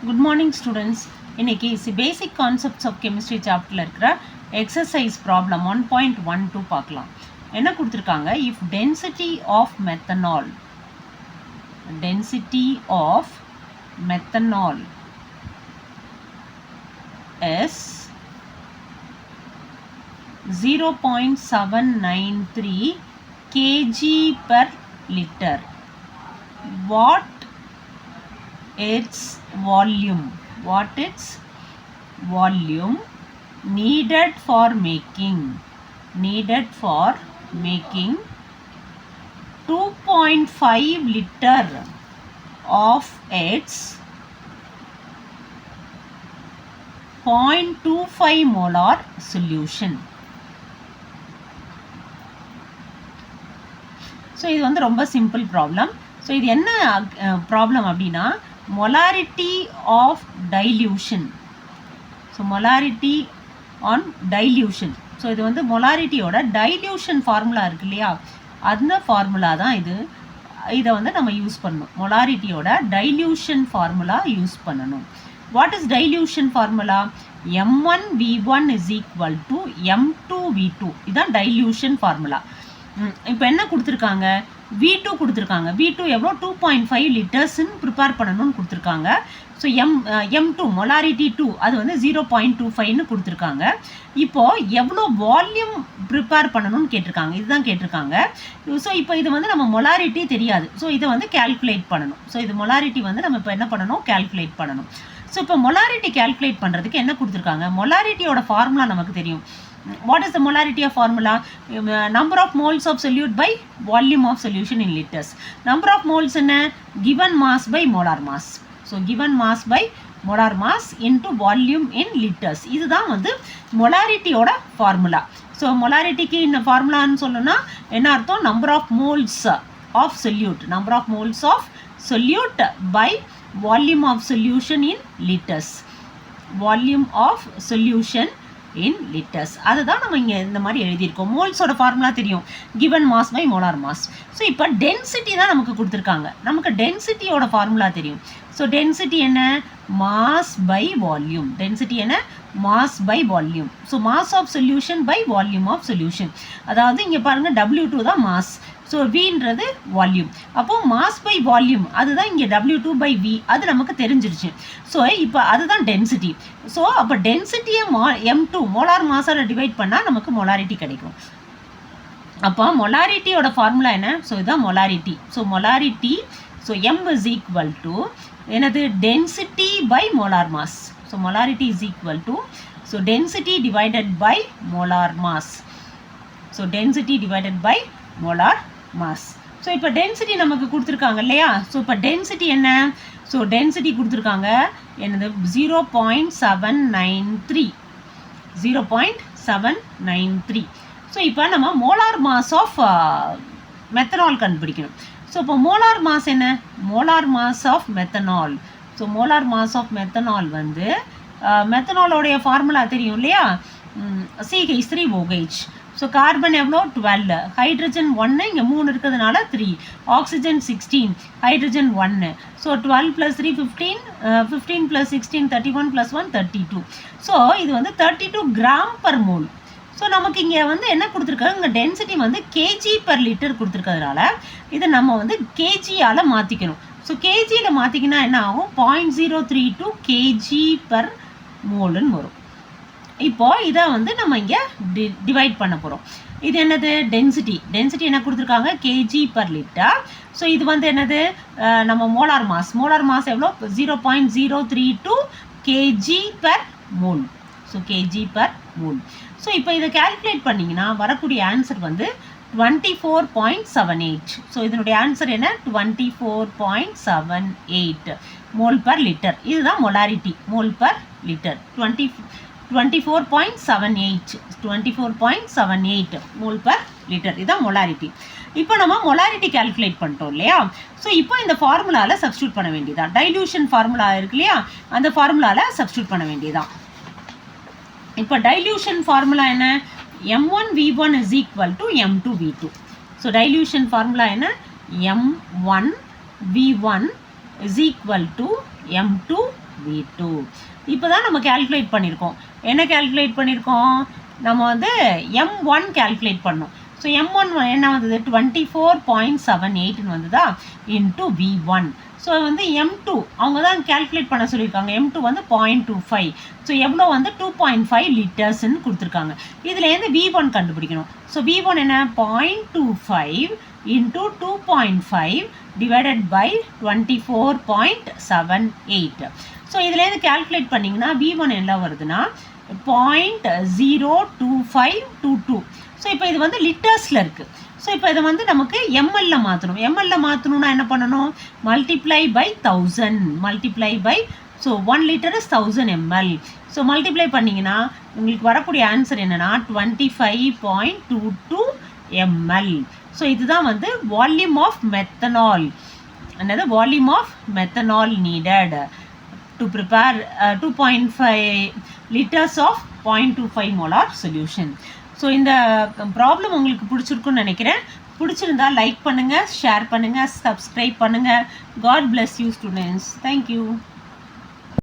Good morning students. இன்னைக்கு basic concepts of chemistry chapterல இருக்கிற exercise problem 1.12 பார்க்கலாம். என்ன கொடுத்திருக்காங்க? If density of methanol is 0.793 kg per liter, what its volume needed for making 2.5 liter of its 0.25 molar solution. So இது வந்து ரொம்ப simple problem. So இது என்ன ப்ராப்ளம் அப்படின்னா molarity of dilution. So molarity on dilution. So இது வந்து மொலாரிட்டியோட dilution formula இருக்கு இல்லையா, அந்த ஃபார்முலா தான் இதை வந்து நம்ம யூஸ் பண்ணணும். மொலாரிட்டியோட டைல்யூஷன் ஃபார்முலா யூஸ் பண்ணணும். What is dilution formula? M1V1 is equal to M2V2. இதுதான் டைல்யூஷன் ஃபார்முலா. இப்போ என்ன கொடுத்துருக்காங்க? V2 கொடுத்துருக்காங்க. V2 எவ்வளோ? 2.5 லிட்டர்ஸ்ன்னு ப்ரிப்பேர் பண்ணணும்னு கொடுத்துருக்காங்க. ஸோ M2 மொலாரிட்டி 2 அது வந்து 0.25ன்னு கொடுத்துருக்காங்க. இப்போது எவ்வளோ வால்யூம் ப்ரிப்பேர் பண்ணணும்னு கேட்டிருக்காங்க. இதுதான் கேட்டிருக்காங்க. ஸோ இப்போ இது வந்து நம்ம மொலாரிட்டி தெரியாது. ஸோ இதை வந்து கேல்குலேட் பண்ணணும். ஸோ இது மொலாரிட்டி வந்து நம்ம இப்போ என்ன பண்ணணும்? கேல்குலேட் பண்ணணும். ஸோ இப்போ மொலாரிட்டி கேல்குலேட் பண்ணுறதுக்கு என்ன கொடுத்துருக்காங்க? மொலாரிட்டியோட ஃபார்முலா நமக்கு தெரியும். What is the molarity of formula? Number of moles of solute by volume of solution in liters. Number of moles in a given mass by molar mass. So given mass by molar mass into volume in liters. இதுதான் வந்து மொலாரிட்டியோட formula. So மொலாரிட்டிக்கு இந்த ஃபார்முலான்னு சொல்லணும்னா என்ன அர்த்தம்? Number of moles of solute, number of moles of solute by volume of solution in litres, volume of solution in litres. அதுதான் நம்ம இங்கே இந்த மாதிரி எழுதியிருக்கோம். மோல்ஸோட ஃபார்முலா தெரியும், given mass by molar mass. So இப்போ டென்சிட்டி தான் நமக்கு கொடுத்துருக்காங்க. நமக்கு டென்சிட்டியோட ஃபார்முலா தெரியும். ஸோ டென்சிட்டி என்ன? Mass by volume. டென்சிட்டி என்ன? Mass by volume. So mass of solution by volume of solution. அதாவது இங்கே பாருங்கள், W2 தான் மாஸ், ஸோ வின்றது வால்யூம். அப்போது மாஸ் பை வால்யூம் அதுதான் இங்கே W2 பை V, அது நமக்கு தெரிஞ்சிருச்சு. ஸோ இப்போ அதுதான் டென்சிட்டி. ஸோ அப்போ டென்சிட்டியை M2 மோலார் மாஸால் டிவைட் பண்ணால் நமக்கு மொலாரிட்டி கிடைக்கும். அப்போ மொலாரிட்டியோட ஃபார்முலா என்ன? ஸோ இதுதான் molarity. So molarity, so M is equal to என்னது? Density by molar mass. So molarity is equal to, so density divided by molar mass. So density divided by molar mass. So இப்போ density நமக்கு கொடுத்துருக்காங்க இல்லையா? So இப்போ density என்ன? So density கொடுத்துருக்காங்க என்னது? 0.793. So இப்போ நம்ம மோலார் மாஸ் ஆஃப் மெத்தனால் கண்டுபிடிக்கணும். ஸோ இப்போ மோலார் மாஸ் என்ன? Molar mass of methanol. So molar mass of methanol வந்து மெத்தனாலோடைய ஃபார்முலா தெரியும் இல்லையா? CH3OH. ஸோ கார்பன் எவ்வளோ? 12, ஹைட்ரஜன் 1, இங்கே 3 இருக்கிறதுனால 3, ஆக்சிஜன் 16, ஹைட்ரஜன் 1. ஸோ 12 + 3 15, 15 + 16 31 + 1 32. ஸோ இது வந்து 32 கிராம் பர் மோல். ஸோ நமக்கு இங்கே வந்து என்ன கொடுத்துருக்காங்க? இங்கே டென்சிட்டி வந்து கேஜி பர் லிட்டர் கொடுத்துருக்கிறதுனால இதை நம்ம வந்து கேஜியால் மாற்றிக்கணும். ஸோ கேஜியில் மாற்றிக்கினா என்ன ஆகும்? 0.032 கேஜி பர் மோலுன்னு வரும். இப்போது இதை வந்து நம்ம இங்கே டிவைட் பண்ண போகிறோம். இது என்னது? டென்சிட்டி. டென்சிட்டி என்ன கொடுத்துருக்காங்க? KG per litre. ஸோ இது வந்து என்னது? நம்ம மோலார் மாஸ். மோலார் மாஸ் எவ்வளோ? 0.032 KG per mole. So KG per mole. So இப்போ இதை கேல்குலேட் பண்ணிங்கன்னா வரக்கூடிய ஆன்சர் வந்து 24.78. ஸோ இதனுடைய ஆன்சர் என்ன? 24.78 மோல் பர் லிட்டர். இதுதான் molarity, mole per litre. 24.78 mole per litre. இதுதான் மொலாரிட்டி. இப்போ நம்ம மொலாரிட்டி கேல்குலேட் பண்ணிட்டோம் இல்லையா? ஸோ இப்போ இந்த ஃபார்முலாவில் சப்ஸ்டியூட் பண்ண வேண்டியதான். டைல்யூஷன் ஃபார்முலா இருக்கு இல்லையா? அந்த ஃபார்முலாவில் சப்ஸ்டியூட் பண்ண வேண்டியதான். இப்போ டைல்யூஷன் ஃபார்முலா என்ன? M1V1 is equal to M2V2. So dilution formula என்ன? M1V1 is equal to m2 v2. இப்போ தான் நம்ம calculate பண்ணியிருக்கோம். என்ன calculate பண்ணியிருக்கோம்? நம்ம வந்து m1 calculate பண்ணோம். ஸோ m1 என்ன வந்தது? 24.78 வந்ததா இன்ட்டு v1. ஸோ வந்து m2 அவங்க தான் calculate பண்ண சொல்லியிருக்காங்க. m2 வந்து 0.25. ஸோ எவ்வளோ வந்து 2.5 லிட்டர்ஸ்ன்னு கொடுத்துருக்காங்க. இதுலேருந்து v1 கண்டுபிடிக்கணும். ஸோ v1 என்ன? 0.25 into 2.5 divided by 24.78. ஸோ இதுலேருந்து calculate பண்ணிங்கன்னா v1 என்ன வருதுன்னா 0.02522. ஸோ இப்போ இது வந்து லிட்டர்ஸில் இருக்குது. ஸோ இப்போ இதை வந்து நமக்கு எம்எல்ல மாற்றணும். எம்எல்ல மாற்றணும்னா என்ன பண்ணணும்? Multiply by 1000 multiply by, so 1 litre is 1000 ml. So multiply பண்ணிங்கன்னா உங்களுக்கு வரக்கூடிய ஆன்சர் என்னென்னா 25.22 ml. ஸோ இதுதான் வந்து வால்யூம் ஆஃப் மெத்தனால். என்னது? Volume of methanol needed to prepare 2.5 liters of 0.25 molar solution. So இந்த ப்ராப்ளம் உங்களுக்கு பிடிச்சிருக்குன்னு நினைக்கிறேன். பிடிச்சிருந்தா லைக் பண்ணுங்கள், ஷேர் பண்ணுங்கள், சப்ஸ்கிரைப் பண்ணுங்கள். God bless you students. Thank you.